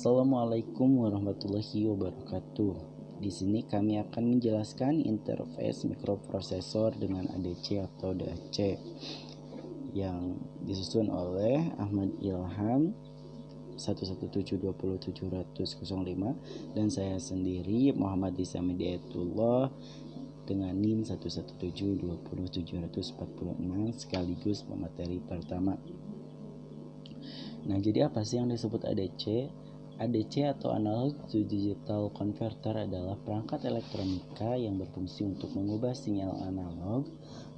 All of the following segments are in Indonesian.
Assalamualaikum warahmatullahi wabarakatuh. Di sini kami akan menjelaskan interface mikroprosesor dengan ADC atau DAC yang disusun oleh Ahmad Ilham 117207005 dan saya sendiri Muhammad Isam Hidayatullah dengan NIM 117207046 sekaligus pemateri pertama. Nah, jadi apa sih yang disebut ADC? ADC atau Analog to Digital Converter adalah perangkat elektronika yang berfungsi untuk mengubah sinyal analog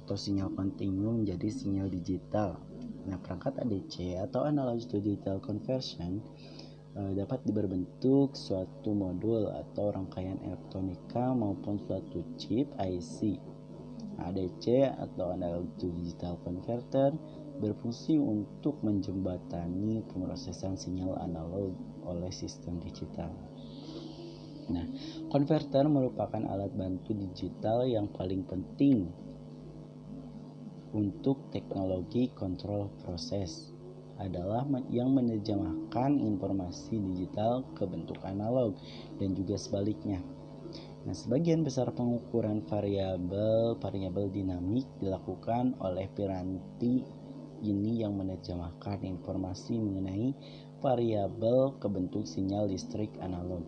atau sinyal kontinu menjadi sinyal digital. Nah, perangkat ADC atau Analog to Digital Conversion dapat berbentuk suatu modul atau rangkaian elektronika maupun suatu chip IC. ADC atau Analog to Digital Converter berfungsi untuk menjembatani pemrosesan sinyal analog oleh sistem digital. Nah, konverter merupakan alat bantu digital yang paling penting untuk teknologi kontrol proses, adalah yang menerjemahkan informasi digital ke bentuk analog dan juga sebaliknya. Nah, sebagian besar pengukuran variabel dinamik dilakukan oleh piranti ini yang menerjemahkan informasi mengenai variabel ke bentuk sinyal listrik analog.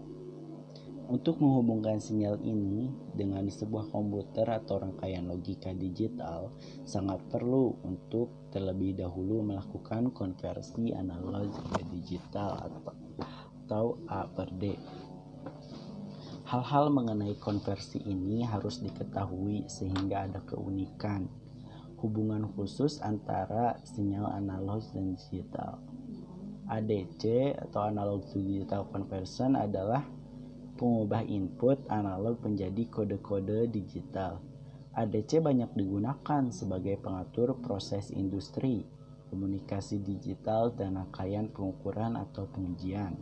Untuk menghubungkan sinyal ini dengan sebuah komputer atau rangkaian logika digital, sangat perlu untuk terlebih dahulu melakukan konversi analog ke digital atau A per D. Hal-hal mengenai konversi ini harus diketahui sehingga ada keunikan, hubungan khusus antara sinyal analog dan digital. ADC atau Analog to Digital Conversion adalah pengubah input analog menjadi kode-kode digital. ADC banyak digunakan sebagai pengatur proses industri, komunikasi digital, dan rangkaian pengukuran atau pengujian.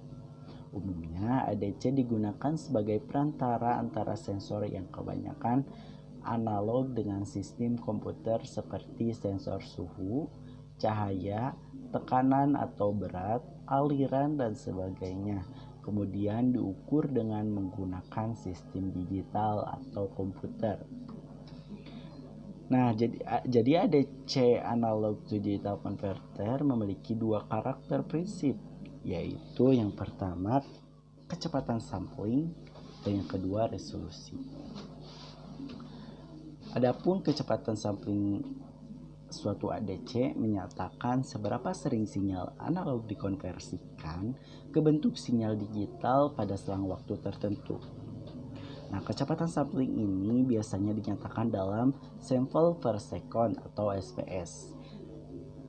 Umumnya ADC digunakan sebagai perantara antara sensor yang kebanyakan analog dengan sistem komputer seperti sensor suhu, cahaya, tekanan atau berat, aliran, dan sebagainya. Kemudian diukur dengan menggunakan sistem digital atau komputer. Nah, jadi ADC Analog to Digital Converter memiliki dua karakter prinsip, yaitu yang pertama kecepatan sampling dan yang kedua resolusi. Adapun kecepatan sampling suatu ADC menyatakan seberapa sering sinyal analog dikonversikan ke bentuk sinyal digital pada selang waktu tertentu. Nah, kecepatan sampling ini biasanya dinyatakan dalam sample per second atau SPS.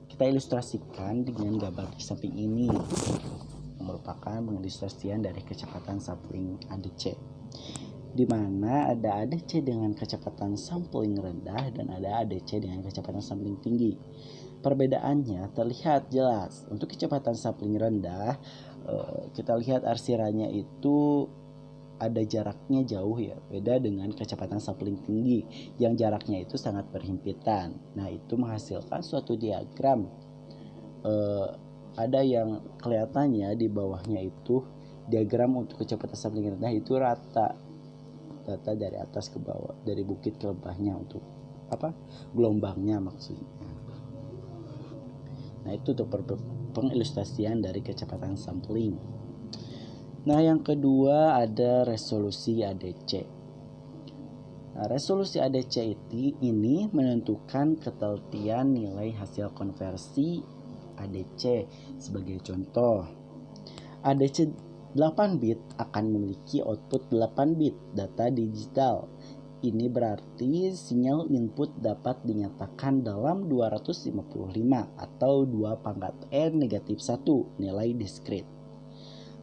Kita ilustrasikan dengan gambar di samping ini, yang merupakan pengilustrasian dari kecepatan sampling ADC, di mana ada ADC dengan kecepatan sampling rendah dan ada ADC dengan kecepatan sampling tinggi. Perbedaannya terlihat jelas. Untuk kecepatan sampling rendah, kita lihat arsiranya itu ada jaraknya jauh ya, beda dengan kecepatan sampling tinggi yang jaraknya itu sangat berhimpitan. Nah, itu menghasilkan suatu diagram. Ada yang kelihatannya di bawahnya itu diagram untuk kecepatan sampling rendah itu rata, data dari atas ke bawah, dari bukit ke lembahnya untuk gelombangnya maksudnya. Nah, itu untuk pengilustrasian dari kecepatan sampling. Nah, yang kedua ada resolusi ADC. Nah, resolusi ADC ini menentukan ketelitian nilai hasil konversi ADC. Sebagai contoh, ADC 8 bit akan memiliki output 8 bit data digital. Ini berarti sinyal input dapat dinyatakan dalam 255 atau 2⁻n-1 nilai diskrit.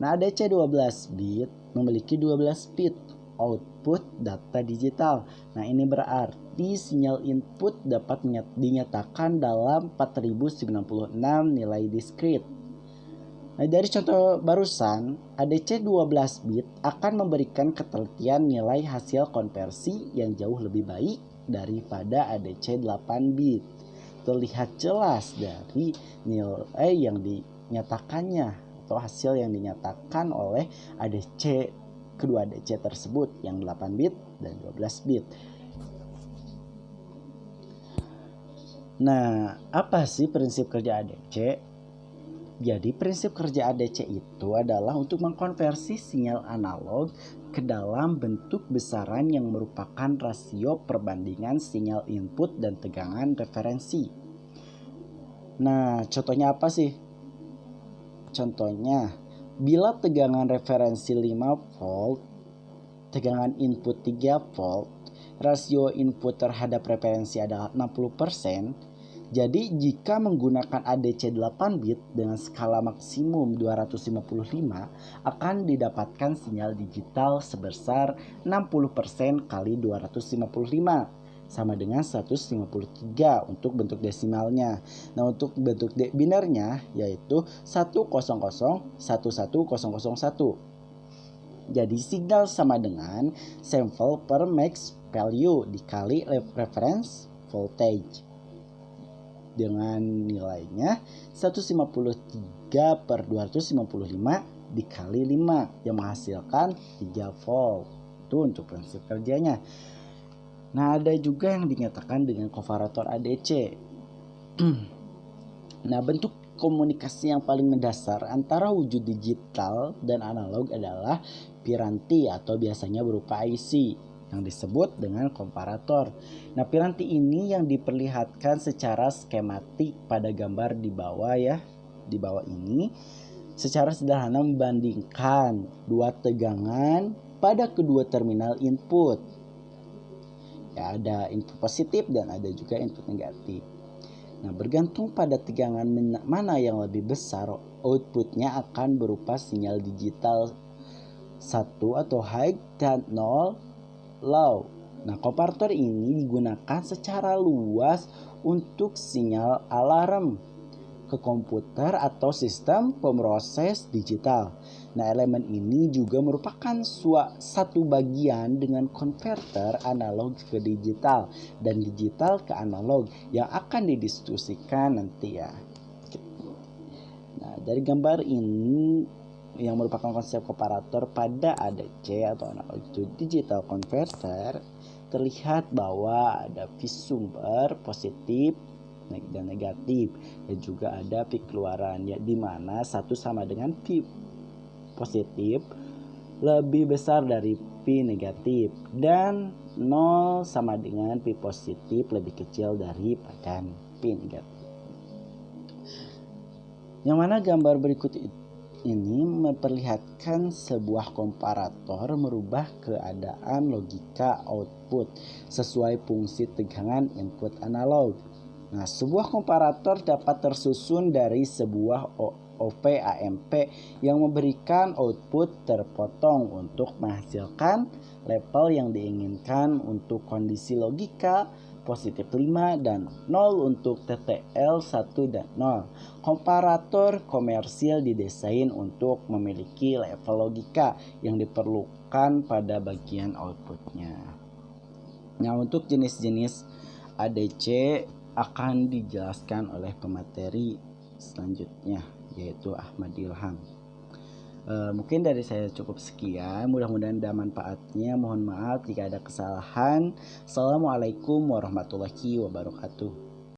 Nah, ADC 12 bit memiliki 12 bit output data digital. Nah, ini berarti sinyal input dapat dinyatakan dalam 4096 nilai diskrit. Nah, dari contoh barusan, ADC 12 bit akan memberikan ketelitian nilai hasil konversi yang jauh lebih baik daripada ADC 8 bit. Terlihat jelas dari nilai yang dinyatakannya atau hasil yang dinyatakan oleh ADC kedua ADC tersebut yang 8 bit dan 12 bit. Nah, apa sih prinsip kerja ADC? Jadi prinsip kerja ADC itu adalah untuk mengkonversi sinyal analog ke dalam bentuk besaran yang merupakan rasio perbandingan sinyal input dan tegangan referensi. Nah, contohnya apa sih? Contohnya, bila tegangan referensi 5 volt, tegangan input 3 volt, rasio input terhadap referensi adalah 60%. Jadi jika menggunakan ADC 8 bit dengan skala maksimum 255 akan didapatkan sinyal digital sebesar 60% kali 255 sama dengan 153 untuk bentuk desimalnya. Nah, untuk bentuk binernya yaitu 100 11001. Jadi signal sama dengan sample per max value dikali reference voltage dengan nilainya 153 per 255 dikali 5 yang menghasilkan 3 volt. Itu untuk prinsip kerjanya. Nah, ada juga yang dinyatakan dengan komparator ADC. Nah, bentuk komunikasi yang paling mendasar antara wujud digital dan analog adalah piranti atau biasanya berupa IC yang disebut dengan komparator. Nah, piranti ini yang diperlihatkan secara skematik pada gambar di bawah ya. Di bawah ini secara sederhana membandingkan dua tegangan pada kedua terminal input. Ya, ada input positif dan ada juga input negatif. Nah, bergantung pada tegangan mana yang lebih besar, outputnya akan berupa sinyal digital 1 atau high dan 0 low. Nah, komparator ini digunakan secara luas untuk sinyal alarm ke komputer atau sistem pemroses digital. Nah, elemen ini juga merupakan satu bagian dengan konverter analog ke digital dan digital ke analog yang akan didiskusikan nanti ya. Nah, dari gambar ini yang merupakan konsep komparator pada ADC atau analog to digital converter, terlihat bahwa ada V sumber positif dan negatif dan juga ada V keluaran ya, di mana satu sama dengan V positif lebih besar dari V negatif dan 0 sama dengan V positif lebih kecil daripada V negatif. Yang mana gambar berikut ini memperlihatkan sebuah komparator merubah keadaan logika output sesuai fungsi tegangan input analog. Nah, sebuah komparator dapat tersusun dari sebuah OP AMP yang memberikan output terpotong untuk menghasilkan level yang diinginkan untuk kondisi logika positif 5 dan 0 untuk TTL 1 dan 0. Komparator komersil didesain untuk memiliki level logika yang diperlukan pada bagian outputnya. Nah, untuk jenis-jenis ADC akan dijelaskan oleh pemateri selanjutnya yaitu Ahmad Ilham. Mungkin dari saya cukup sekian, mudah-mudahan ada manfaatnya. Mohon maaf jika ada kesalahan. Assalamualaikum warahmatullahi wabarakatuh.